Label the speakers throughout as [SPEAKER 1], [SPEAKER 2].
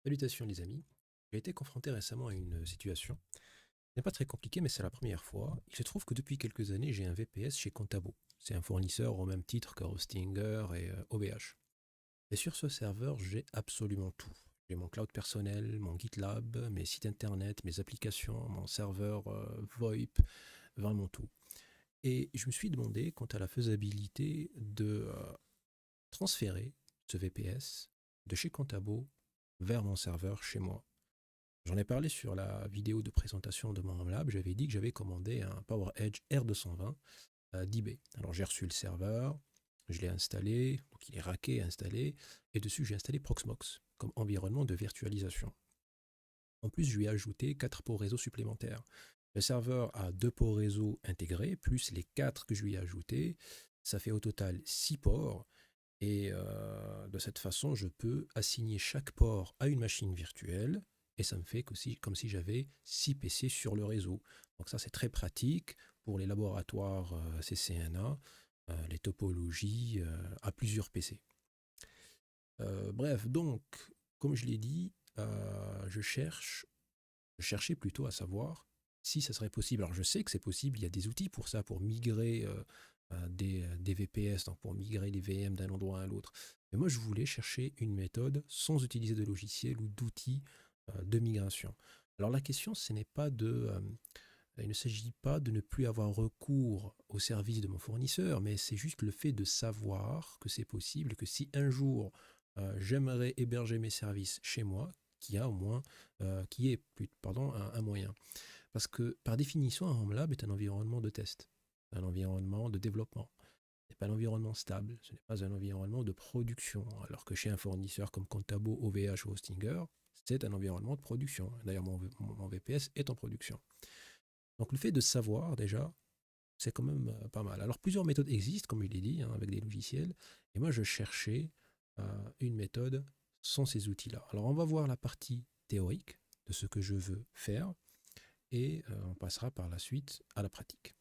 [SPEAKER 1] Salutations les amis. J'ai été confronté récemment à une situation. Ce n'est pas très compliqué, mais c'est la première fois. Il se trouve que depuis quelques années, j'ai un VPS chez Contabo. C'est un fournisseur au même titre que Hostinger et OVH. Et sur ce serveur, j'ai absolument tout. J'ai mon cloud personnel, mon GitLab, mes sites internet, mes applications, mon serveur VoIP, vraiment tout. Et je me suis demandé quant à la faisabilité de transférer ce VPS de chez Contabo vers mon serveur chez moi. J'en ai parlé sur la vidéo de présentation de mon Home j'avais dit que j'avais commandé un PowerEdge R220 d'eBay. Alors j'ai reçu le serveur, je l'ai installé, donc il est racké, installé, et dessus j'ai installé Proxmox comme environnement de virtualisation. En plus, je lui ai ajouté 4 ports réseau supplémentaires. Le serveur a 2 ports réseau intégrés, plus les 4 que je lui ai ajoutés. Ça fait au total 6 ports. Et de cette façon, je peux assigner chaque port à une machine virtuelle et ça me fait comme si j'avais 6 PC sur le réseau. Donc ça, c'est très pratique pour les laboratoires CCNA, les topologies à plusieurs PC. Bref, donc, comme je l'ai dit, je cherchais plutôt à savoir si ça serait possible. Alors je sais que c'est possible, il y a des outils pour ça, pour migrer des VPS, donc pour migrer les VM d'un endroit à l'autre. Mais moi je voulais chercher une méthode sans utiliser de logiciel ou d'outils de migration. Alors la question, ce n'est pas il ne s'agit pas de ne plus avoir recours au service de mon fournisseur, mais c'est juste le fait de savoir que c'est possible, que si un jour j'aimerais héberger mes services chez moi, qu'il y a au moins, qui est plus, pardon, un moyen. Parce que par définition, un Home Lab est un environnement de test, un environnement de développement. Ce n'est pas un environnement stable, ce n'est pas un environnement de production. Alors que chez un fournisseur comme Contabo, OVH ou Hostinger, c'est un environnement de production. D'ailleurs, mon VPS est en production. Donc le fait de savoir déjà, c'est quand même pas mal. Alors plusieurs méthodes existent, comme je l'ai dit, hein, avec des logiciels. Et moi, je cherchais une méthode sans ces outils-là. Alors on va voir la partie théorique de ce que je veux faire et on passera par la suite à la pratique.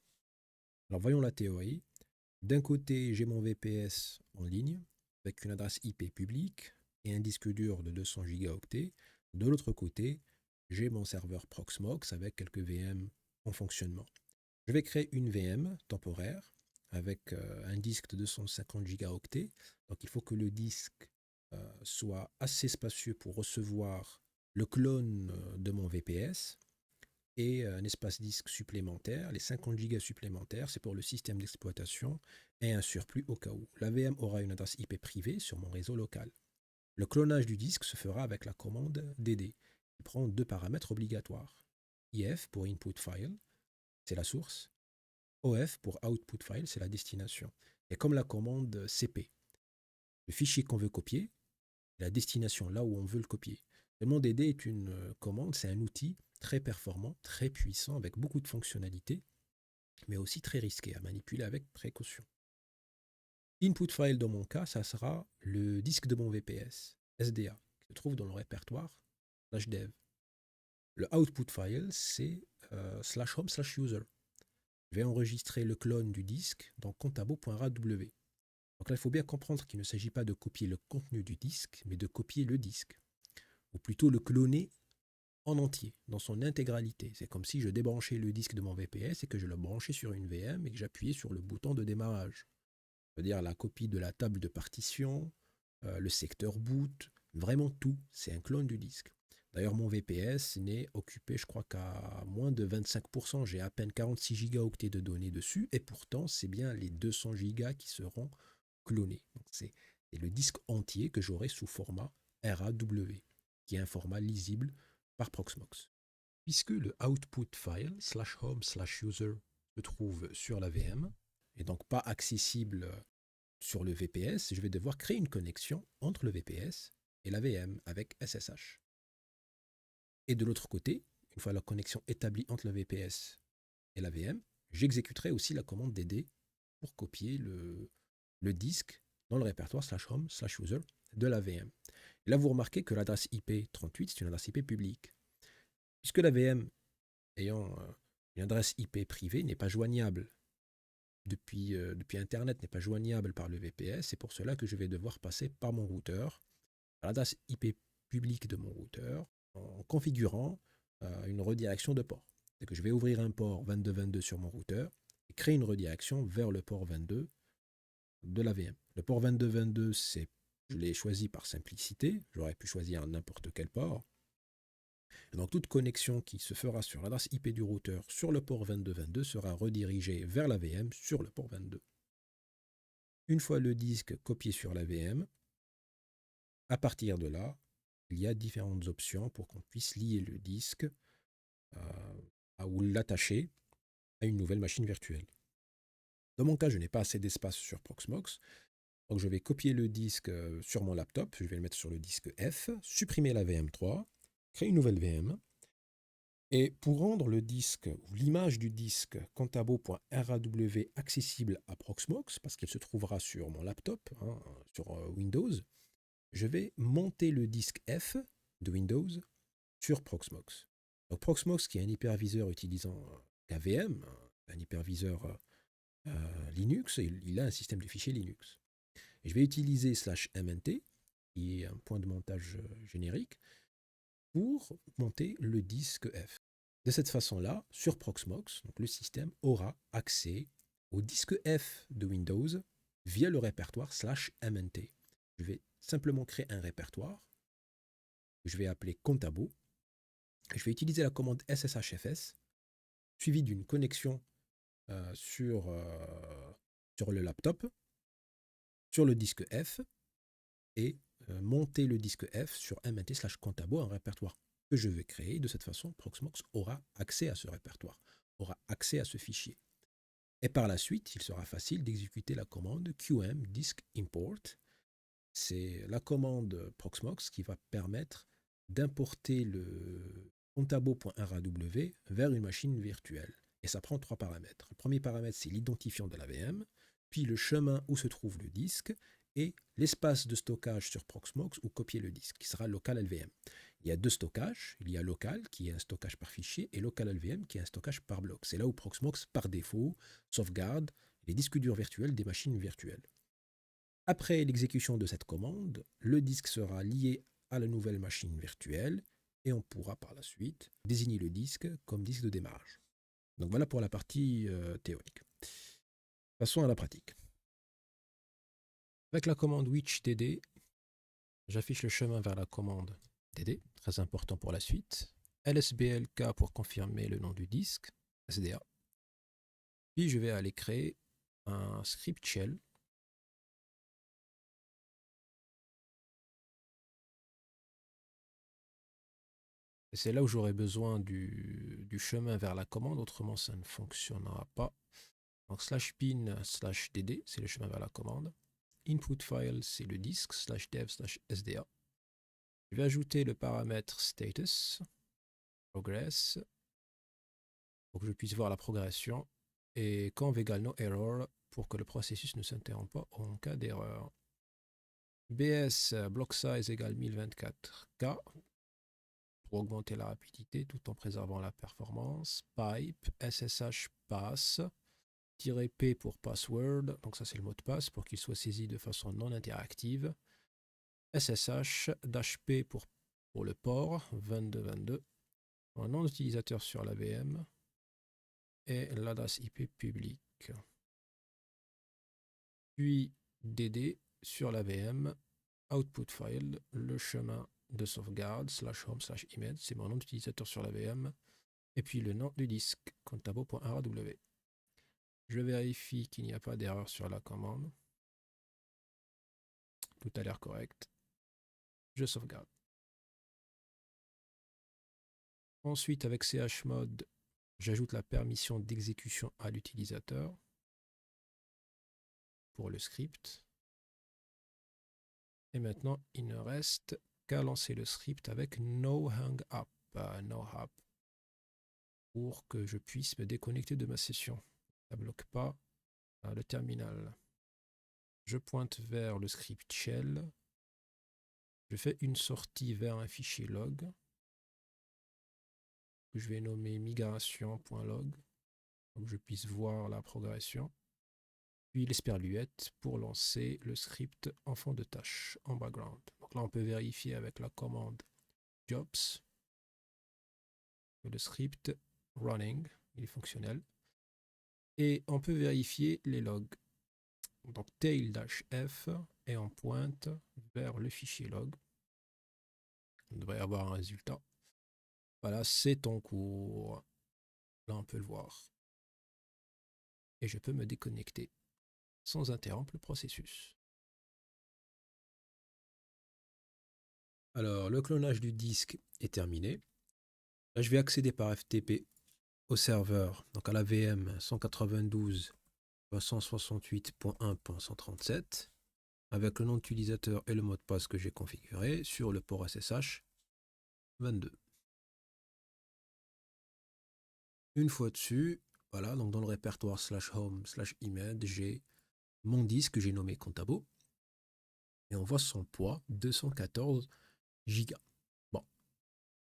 [SPEAKER 1] Alors voyons la théorie. D'un côté, j'ai mon VPS en ligne avec une adresse IP publique et un disque dur de 200 gigaoctets. De l'autre côté, j'ai mon serveur Proxmox avec quelques VM en fonctionnement. Je vais créer une VM temporaire avec un disque de 250 gigaoctets. Donc il faut que le disque soit assez spacieux pour recevoir le clone de mon VPS et un espace disque supplémentaire. Les 50 gigas supplémentaires, c'est pour le système d'exploitation et un surplus au cas où. La VM aura une adresse IP privée sur mon réseau local. Le clonage du disque se fera avec la commande dd. Il prend deux paramètres obligatoires. IF pour input file, c'est la source. OF pour output file, c'est la destination. Et comme la commande CP, le fichier qu'on veut copier, la destination là où on veut le copier. Le monde DD est une commande, c'est un outil très performant, très puissant, avec beaucoup de fonctionnalités, mais aussi très risqué à manipuler avec précaution. Input file dans mon cas, ça sera le disque de mon VPS, SDA, qui se trouve dans le répertoire /dev. Le output file, c'est /home/user. Je vais enregistrer le clone du disque dans contabo.raw. Donc là, il faut bien comprendre qu'il ne s'agit pas de copier le contenu du disque, mais de copier le disque, ou plutôt le cloner en entier, dans son intégralité. C'est comme si je débranchais le disque de mon VPS et que je le branchais sur une VM et que j'appuyais sur le bouton de démarrage. C'est-à-dire la copie de la table de partition, le secteur boot, vraiment tout, c'est un clone du disque. D'ailleurs, mon VPS n'est occupé, je crois, qu'à moins de 25%. J'ai à peine 46 gigaoctets de données dessus, et pourtant, c'est bien les 200 gigas qui seront clonés. Donc, c'est le disque entier que j'aurai sous format RAW, qui est un format lisible par Proxmox. Puisque le output file /home/user se trouve sur la VM, et donc pas accessible sur le VPS, je vais devoir créer une connexion entre le VPS et la VM avec SSH. Et de l'autre côté, une fois la connexion établie entre le VPS et la VM, j'exécuterai aussi la commande dd pour copier le disque dans le répertoire /home/user de la VM. Et là, vous remarquez que l'adresse IP 38, c'est une adresse IP publique. Puisque la VM ayant une adresse IP privée n'est pas joignable depuis Internet, n'est pas joignable par le VPS, c'est pour cela que je vais devoir passer par mon routeur. L'adresse IP public de mon routeur en configurant une redirection de port. C'est que je vais ouvrir un port 2222 sur mon routeur et créer une redirection vers le port 22 de la VM. Le port 2222, je l'ai choisi par simplicité. J'aurais pu choisir n'importe quel port. Et donc toute connexion qui se fera sur l'adresse IP du routeur sur le port 2222 sera redirigée vers la VM sur le port 22. Une fois le disque copié sur la VM, à partir de là, il y a différentes options pour qu'on puisse lier le disque ou l'attacher à une nouvelle machine virtuelle. Dans mon cas, je n'ai pas assez d'espace sur Proxmox, donc je vais copier le disque sur mon laptop, je vais le mettre sur le disque F, supprimer la VM3, créer une nouvelle VM, et pour rendre le disque ou l'image du disque contabo.raw accessible à Proxmox, parce qu'il se trouvera sur mon laptop, sur Windows, je vais monter le disque F de Windows sur Proxmox. Donc Proxmox, qui est un hyperviseur utilisant KVM, un hyperviseur Linux, il a un système de fichiers Linux. Et je vais utiliser /mnt, qui est un point de montage générique, pour monter le disque F. De cette façon-là, sur Proxmox, donc le système aura accès au disque F de Windows via le répertoire /mnt. Je vais simplement créer un répertoire que je vais appeler Contabo. Je vais utiliser la commande sshfs suivie d'une connexion sur le laptop, sur le disque F, et monter le disque F sur mnt/contabo, un répertoire que je vais créer. De cette façon, Proxmox aura accès à ce répertoire, aura accès à ce fichier. Et par la suite, il sera facile d'exécuter la commande qm disk import. C'est la commande Proxmox qui va permettre d'importer le contabo.raw vers une machine virtuelle. Et ça prend 3 paramètres. Le premier paramètre, c'est l'identifiant de la VM, puis le chemin où se trouve le disque, et l'espace de stockage sur Proxmox où copier le disque, qui sera local LVM. Il y a 2 stockages. Il y a local, qui est un stockage par fichier, et local LVM, qui est un stockage par bloc. C'est là où Proxmox, par défaut, sauvegarde les disques durs virtuels des machines virtuelles. Après l'exécution de cette commande, le disque sera lié à la nouvelle machine virtuelle et on pourra par la suite désigner le disque comme disque de démarrage. Donc voilà pour la partie théorique. Passons à la pratique. Avec la commande which.dd, j'affiche le chemin vers la commande dd, très important pour la suite. lsblk pour confirmer le nom du disque, SDA. Puis je vais aller créer un script shell. Et c'est là où j'aurai besoin du chemin vers la commande, autrement ça ne fonctionnera pas. Donc /bin/dd, c'est le chemin vers la commande. Input file, c'est le disque, /dev/sda. Je vais ajouter le paramètre status, progress, pour que je puisse voir la progression. Et conv égale no error, pour que le processus ne s'interrompe pas en cas d'erreur. BS block size égale 1024K, pour augmenter la rapidité tout en préservant la performance. Pipe, SSH pass, -P pour password, donc ça c'est le mot de passe pour qu'il soit saisi de façon non interactive. SSH-P pour le port 2222, un nom d'utilisateur sur la VM et l'adresse IP publique. Puis DD sur la VM, output file, le chemin de sauvegarde /home/image, c'est mon nom d'utilisateur sur la VM, et puis le nom du disque, contabo.raw. Je vérifie qu'il n'y a pas d'erreur sur la commande. Tout a l'air correct. Je sauvegarde. Ensuite, avec chmod, j'ajoute la permission d'exécution à l'utilisateur pour le script. Et maintenant, il ne reste qu'à lancer le script avec no hang up, pour que je puisse me déconnecter de ma session. Ça ne bloque pas le terminal. Je pointe vers le script shell. Je fais une sortie vers un fichier log que je vais nommer migration.log pour que je puisse voir la progression. puis l'esperluette pour lancer le script en fond de tâche, en background. Donc là, on peut vérifier avec la commande jobs que le script running, il est fonctionnel. Et on peut vérifier les logs. Donc tail-f et on pointe vers le fichier log. On devrait avoir un résultat. Voilà, c'est en cours. Là, on peut le voir. Et je peux me déconnecter sans interrompre le processus. Alors, le clonage du disque est terminé. Là, je vais accéder par FTP au serveur, donc à la VM 192.168.1.137, avec le nom d'utilisateur et le mot de passe que j'ai configuré sur le port SSH 22. Une fois dessus, voilà, donc dans le répertoire /home/image, j'ai mon disque que j'ai nommé Contabo, et on voit son poids, 214 Go. Bon,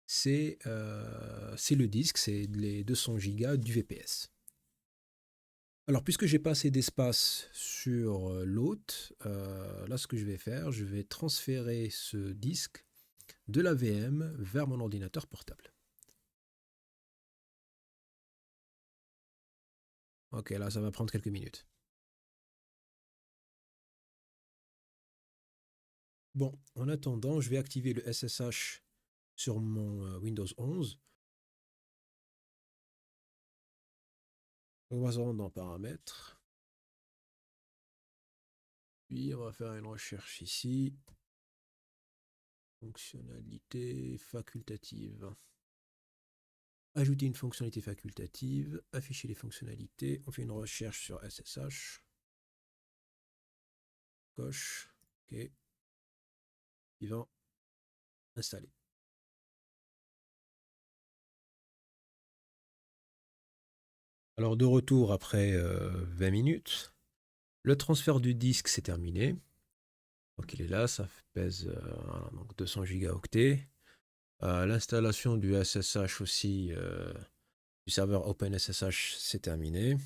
[SPEAKER 1] c'est le disque, c'est les 200 Go du VPS. Alors, puisque j'ai pas assez d'espace sur l'hôte, là, ce que je vais faire, je vais transférer ce disque de la VM vers mon ordinateur portable. Ok, là, ça va prendre quelques minutes. Bon, en attendant, je vais activer le SSH sur mon Windows 11. On va se rendre dans Paramètres. Puis, on va faire une recherche ici. Fonctionnalité facultative. Ajouter une fonctionnalité facultative. Afficher les fonctionnalités. On fait une recherche sur SSH. Coche. OK. Suivant. Installer. Alors, de retour après 20 minutes. Le transfert du disque, c'est terminé. Donc, il est là. Ça pèse donc 200 gigaoctets. L'installation du SSH aussi, du serveur OpenSSH, c'est terminé.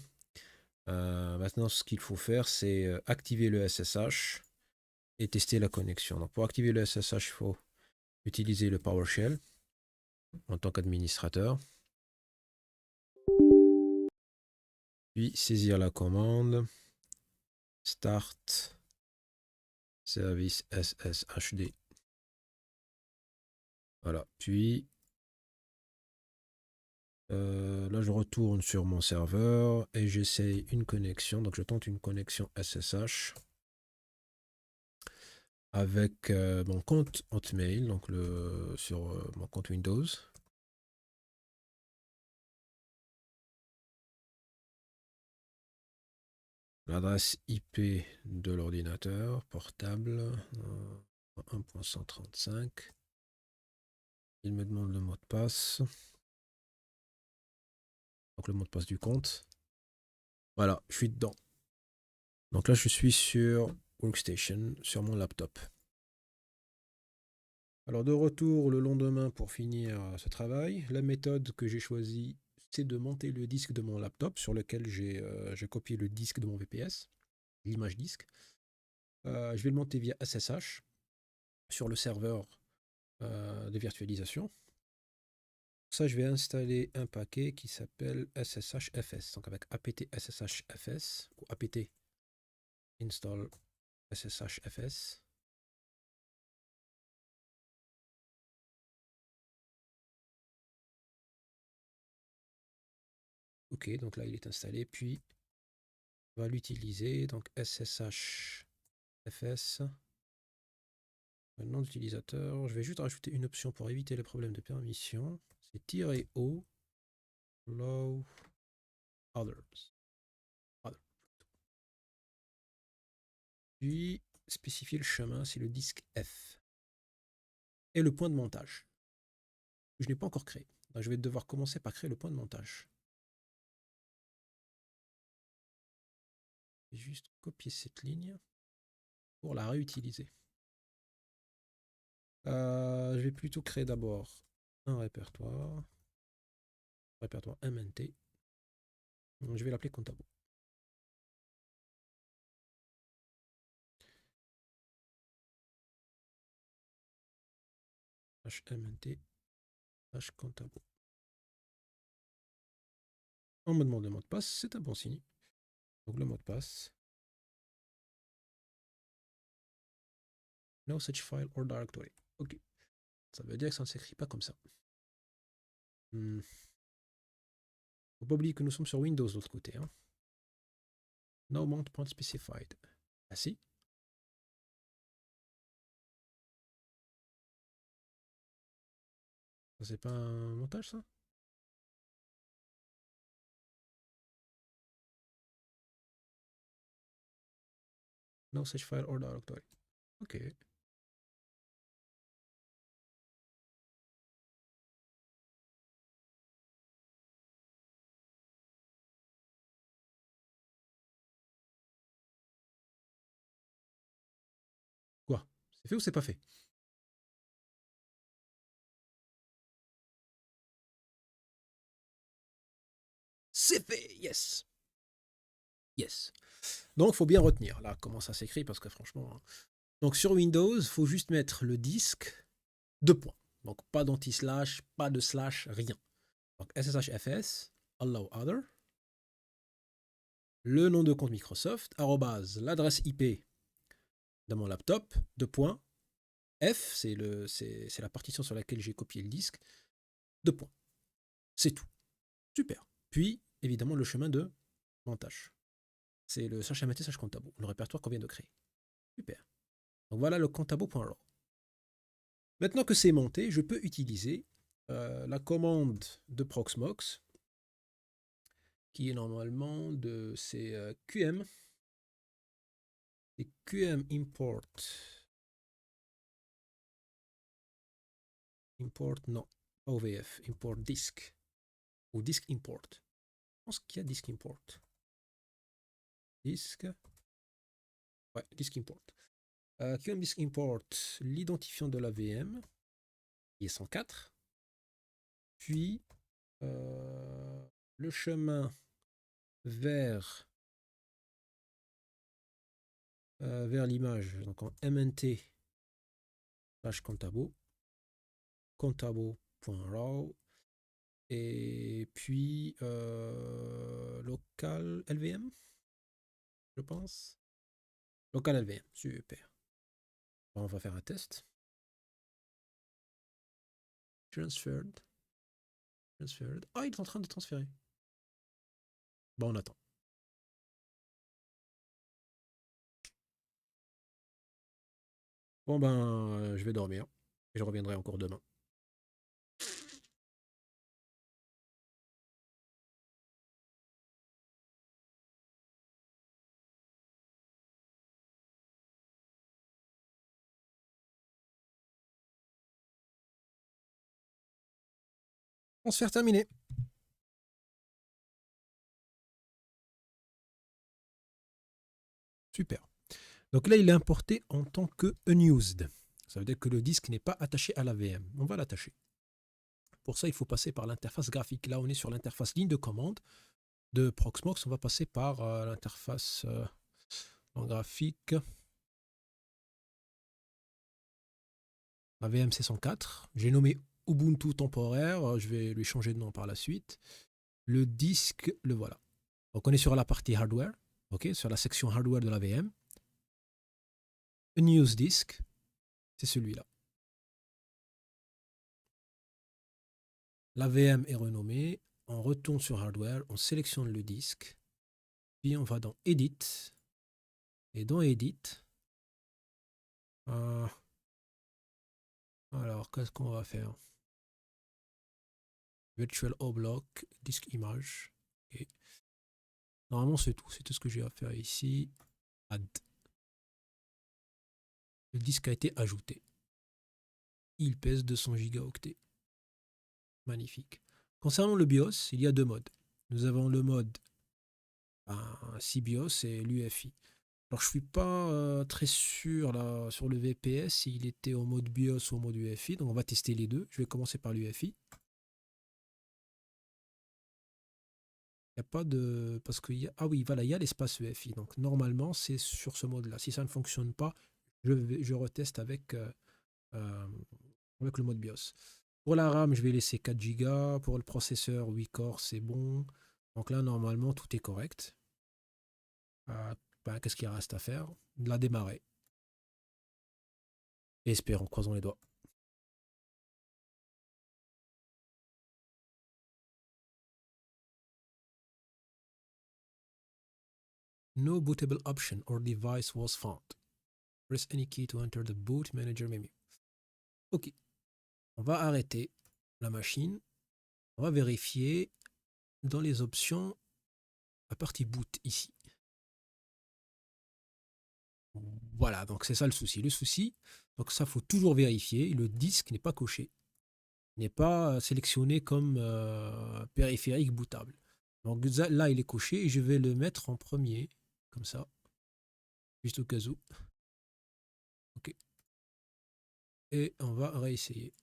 [SPEAKER 1] Maintenant, ce qu'il faut faire, c'est activer le SSH et tester la connexion. Donc, pour activer le SSH, il faut utiliser le PowerShell en tant qu'administrateur. Puis, saisir la commande Start Service SSHD. Voilà. Puis, là, je retourne sur mon serveur et j'essaye une connexion. Donc, je tente une connexion SSH avec mon compte Hotmail, donc sur mon compte Windows. L'adresse IP de l'ordinateur portable 1.135. Il me demande le mot de passe. Donc le mot de passe du compte. Voilà, je suis dedans. Donc là, je suis sur Workstation, sur mon laptop. Alors de retour le lendemain pour finir ce travail. La méthode que j'ai choisie, c'est de monter le disque de mon laptop sur lequel j'ai copié le disque de mon VPS, l'image disque. Je vais le monter via SSH sur le serveur de virtualisation. Ça, je vais installer un paquet qui s'appelle sshfs. Donc avec apt sshfs ou apt install sshfs. Ok, donc là il est installé. Puis on va l'utiliser. Donc sshfs. Le nom d'utilisateur. Je vais juste rajouter une option pour éviter les problèmes de permission. C'est -o allow others. Puis spécifier le chemin, c'est le disque F. Et le point de montage. Je n'ai pas encore créé. Donc, je vais devoir commencer par créer le point de montage. Je vais juste copier cette ligne pour la réutiliser. Je vais plutôt créer d'abord un répertoire MNT. Je vais l'appeler Contabo. HMNT /Contabo. On me demande le mot de passe, c'est un bon signe. Donc le mot de passe. No such file or directory. Ok. Ça veut dire que ça ne s'écrit pas comme ça. Faut pas oublier que nous sommes sur Windows de l'autre côté. Hein. No mount.specified. Ah si. Ça c'est pas un montage ça? No such file or directory. Ok. Quoi? C'est fait ou c'est pas fait? C'est fait! Yes! Yes. Donc, il faut bien retenir là comment ça s'écrit parce que franchement. Hein. Donc, sur Windows, il faut juste mettre le disque, deux points. Donc, pas d'anti-slash, pas de slash, rien. Donc, SSHFS, allow other, le nom de compte Microsoft, arrobase, l'adresse IP de mon laptop, deux points, F, c'est la partition sur laquelle j'ai copié le disque, deux points. C'est tout. Super. Puis, évidemment, le chemin de montage. C'est le /MT/Contabo, le répertoire qu'on vient de créer. Super. Donc voilà le contabo.raw. Maintenant que c'est monté, je peux utiliser la commande de Proxmox, qui est normalement de QM. Et QM import. Import, non, pas OVF, import disk. Ou disk import. Je pense qu'il y a disk import. Disk. Ouais, disk import. QM disk import, l'identifiant de la VM, qui est 104. Puis le chemin vers l'image, donc en MNT /Contabo, contabo.raw, et puis local LVM, je pense. Local LVM, super. On va faire un test. Transferred. Ah, il est en train de transférer. Bon, on attend. Bon, ben, je vais dormir. Et je reviendrai encore demain. Transfert terminé. Super. Donc là, il est importé en tant que unused. Ça veut dire que le disque n'est pas attaché à la VM. On va l'attacher. Pour ça, il faut passer par l'interface graphique. Là, on est sur l'interface ligne de commande de Proxmox. On va passer par l'interface en graphique. La VMC 104. J'ai nommé Ubuntu temporaire. Je vais lui changer de nom par la suite. Le disque, le voilà. Donc, on est sur la partie hardware. OK, sur la section hardware de la VM. Unused disk, c'est celui-là. La VM est renommée. On retourne sur hardware. On sélectionne le disque. Puis on va dans Edit. Et dans Edit, alors qu'est-ce qu'on va faire? Virtual O-Block, disque image. Et normalement, c'est tout. C'est tout ce que j'ai à faire ici. Add. Le disque a été ajouté. Il pèse 200 gigaoctets. Magnifique. Concernant le BIOS, il y a deux modes. Nous avons le mode CBIOS et l'UEFI. Alors, je ne suis pas très sûr là, sur le VPS s'il était au mode BIOS ou au mode UEFI. Donc, on va tester les deux. Je vais commencer par l'UEFI. Il n'y a pas de. Parce qu'il y a. Ah oui, voilà, il y a l'espace EFI. Donc normalement, c'est sur ce mode-là. Si ça ne fonctionne pas, je reteste avec avec le mode BIOS. Pour la RAM, je vais laisser 4 Go. Pour le processeur, 8 corps, c'est bon. Donc là, normalement, tout est correct. Qu'est-ce qu'il reste à faire? De la démarrer. Et espérons, croisons les doigts. No bootable option or device was found. Press any key to enter the boot manager menu. Ok. On va arrêter la machine. On va vérifier dans les options la partie boot ici. Voilà, donc c'est ça le souci. Le souci, donc ça faut toujours vérifier. Le disque n'est pas coché, n'est pas sélectionné comme périphérique bootable. Donc là, il est coché et je vais le mettre en premier, comme ça, juste au cas où. Ok. Et on va réessayer.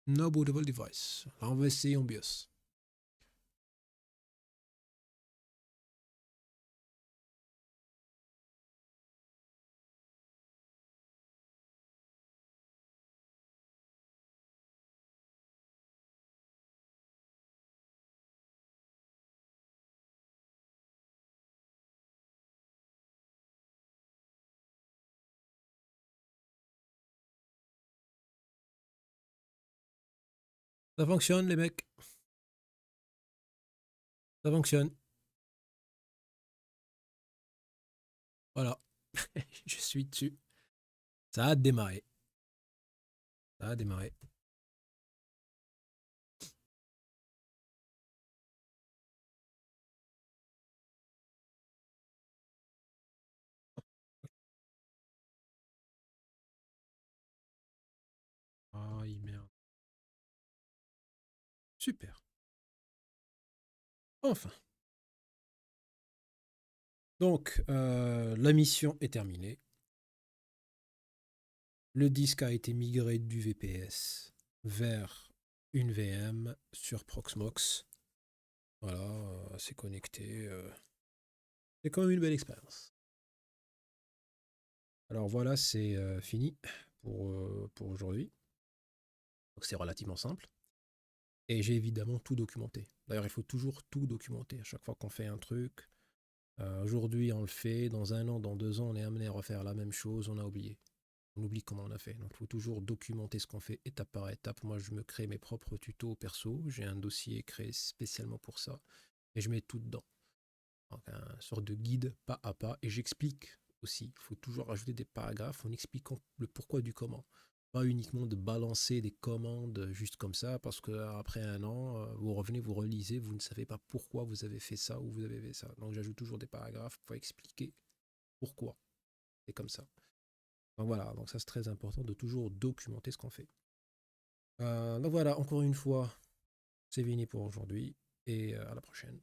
[SPEAKER 1] No bootable device. Là, on va essayer en BIOS. Ça fonctionne, les mecs. Ça fonctionne. Voilà. Je suis dessus. Ça a démarré. Ça a démarré. Aïe, merde. Super. Enfin. Donc, la mission est terminée. Le disque a été migré du VPS vers une VM sur Proxmox. Voilà, c'est connecté. C'est quand même une belle expérience. Alors voilà, c'est fini pour aujourd'hui. Donc c'est relativement simple. Et j'ai évidemment tout documenté. D'ailleurs, il faut toujours tout documenter. À chaque fois qu'on fait un truc, aujourd'hui on le fait, dans un an, dans 2 ans, on est amené à refaire la même chose, on a oublié. On oublie comment on a fait. Donc il faut toujours documenter ce qu'on fait étape par étape. Moi, je me crée mes propres tutos perso. J'ai un dossier créé spécialement pour ça. Et je mets tout dedans. Donc un sorte de guide pas à pas. Et j'explique aussi. Il faut toujours rajouter des paragraphes en expliquant le pourquoi du comment. Pas uniquement de balancer des commandes juste comme ça, parce qu'après un an, vous revenez, vous relisez, vous ne savez pas pourquoi vous avez fait ça ou vous avez fait ça. Donc j'ajoute toujours des paragraphes pour expliquer pourquoi c'est comme ça. Donc voilà, donc ça c'est très important de toujours documenter ce qu'on fait. Donc voilà, encore une fois, c'est fini pour aujourd'hui et à la prochaine.